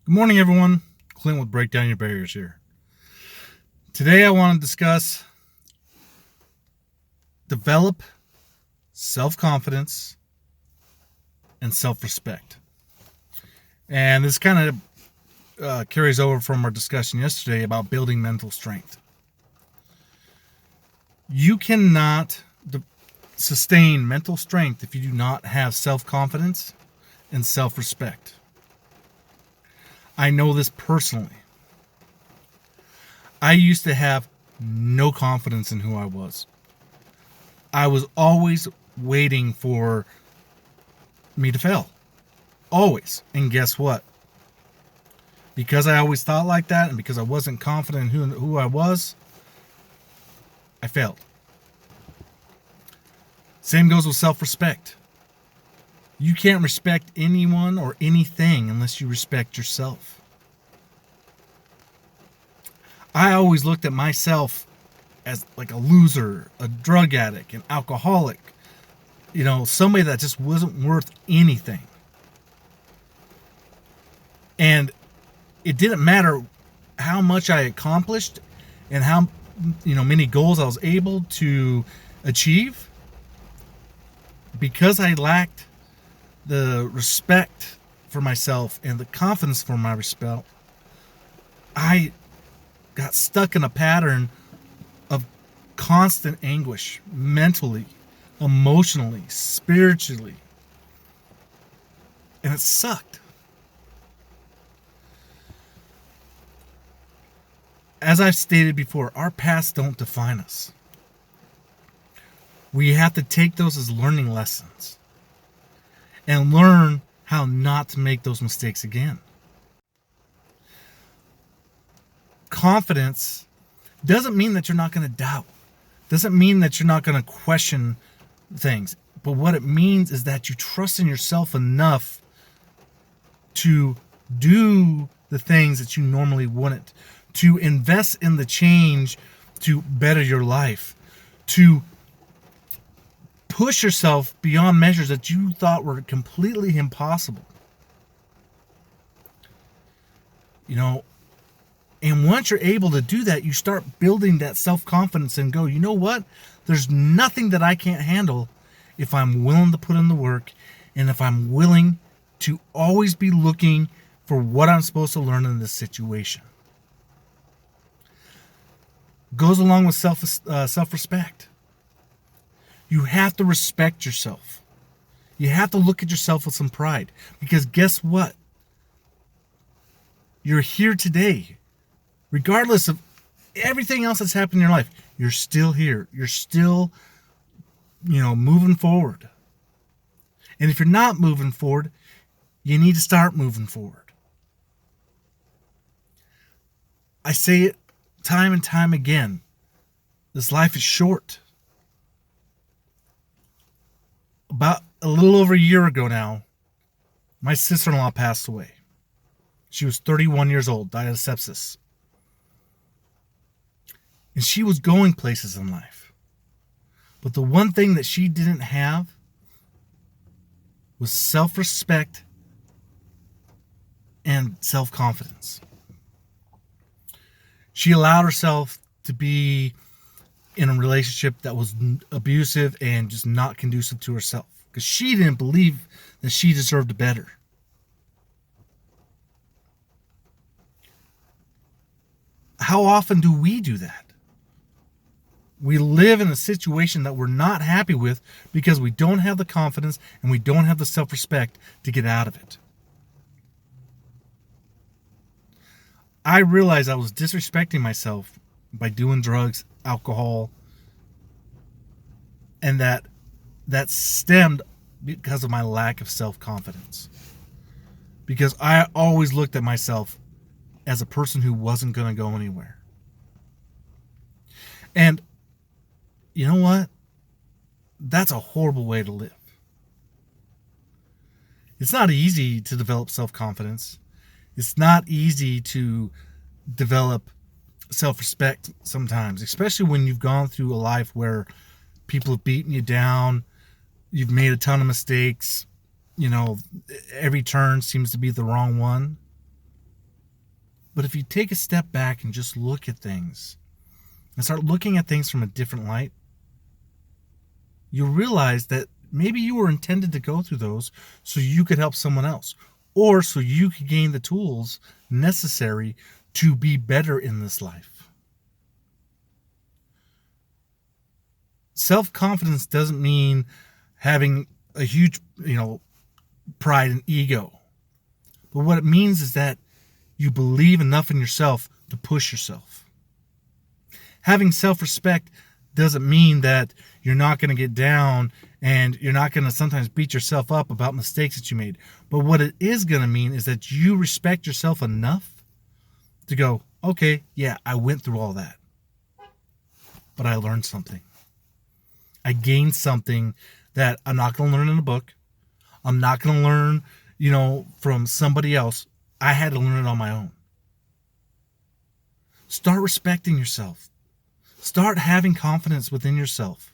Good morning, everyone. Clint with Break Down Your Barriers here. Today, I want to discuss develop self-confidence and self-respect. And this kind of carries over from our discussion yesterday about building mental strength. You cannot sustain mental strength if you do not have self-confidence and self-respect. I know this personally. I used to have no confidence in who I was. I was always waiting for me to fail. Always. And guess what? Because I always thought like that and because I wasn't confident in who I was, I failed. Same goes with self-respect. You can't respect anyone or anything unless you respect yourself. I always looked at myself as like a loser, a drug addict, an alcoholic, somebody that just wasn't worth anything. And it didn't matter how much I accomplished and how many goals I was able to achieve, because I lacked the respect for myself and the confidence for my respect, I got stuck in a pattern of constant anguish, mentally, emotionally, spiritually. And it sucked. As I've stated before, our past don't define us. We have to take those as learning lessons and learn how not to make those mistakes again. Confidence doesn't mean that you're not going to doubt. Doesn't mean that you're not going to question things. But what it means is that you trust in yourself enough to do the things that you normally wouldn't, to invest in the change to better your life, to push yourself beyond measures that you thought were completely impossible. And once you're able to do that, you start building that self-confidence and go, you know what? There's nothing that I can't handle if I'm willing to put in the work and if I'm willing to always be looking for what I'm supposed to learn in this situation. Goes along with self-respect. You have to respect yourself. You have to look at yourself with some pride. Because guess what? You're here today. Regardless of everything else that's happened in your life, you're still here. You're still, moving forward. And if you're not moving forward, you need to start moving forward. I say it time and time again. This life is short. About a little over a year ago now, my sister-in-law passed away. She was 31 years old, died of sepsis. And she was going places in life. But the one thing that she didn't have was self-respect and self-confidence. She allowed herself to be in a relationship that was abusive and just not conducive to herself, because she didn't believe that she deserved better. How often do we do that? We live in a situation that we're not happy with because we don't have the confidence and we don't have the self-respect to get out of it. I realized I was disrespecting myself by doing drugs, alcohol, and that stemmed because of my lack of self-confidence. Because I always looked at myself as a person who wasn't going to go anywhere. And you know what? That's a horrible way to live. It's not easy to develop self-confidence. It's not easy to develop self-respect sometimes, especially when you've gone through a life where people have beaten you down, you've made a ton of mistakes, every turn seems to be the wrong one. But if you take a step back and just look at things and start looking at things from a different light, you realize that maybe you were intended to go through those so you could help someone else, or so you could gain the tools necessary to be better in this life. Self-confidence doesn't mean having a huge, pride and ego. But what it means is that you believe enough in yourself to push yourself. Having self-respect doesn't mean that you're not going to get down and you're not going to sometimes beat yourself up about mistakes that you made. But what it is going to mean is that you respect yourself enough to go, okay, yeah, I went through all that, but I learned something. I gained something that I'm not going to learn in a book. I'm not going to learn, from somebody else. I had to learn it on my own. Start respecting yourself. Start having confidence within yourself.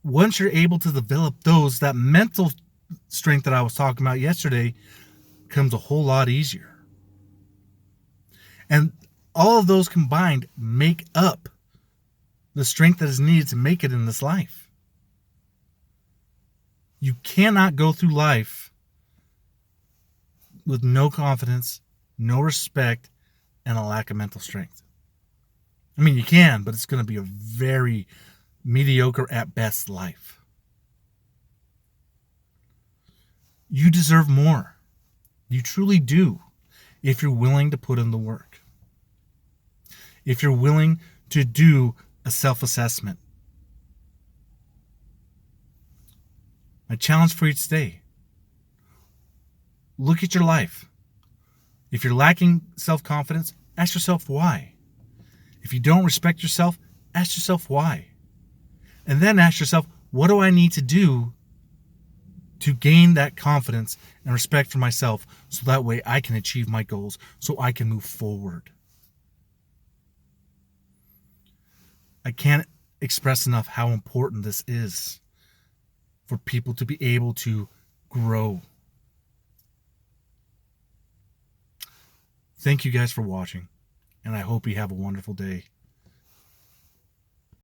Once you're able to develop that mental strength that I was talking about yesterday becomes a whole lot easier. And all of those combined make up the strength that is needed to make it in this life. You cannot go through life with no confidence, no respect, and a lack of mental strength. I mean, you can, but it's going to be a very mediocre at best life. You deserve more. You truly do, if you're willing to put in the work. If you're willing to do a self-assessment. My challenge for you today: look at your life. If you're lacking self-confidence, ask yourself why. If you don't respect yourself, ask yourself why. And then ask yourself, what do I need to do to gain that confidence and respect for myself so that way I can achieve my goals, so I can move forward? I can't express enough how important this is for people to be able to grow. Thank you guys for watching, and I hope you have a wonderful day.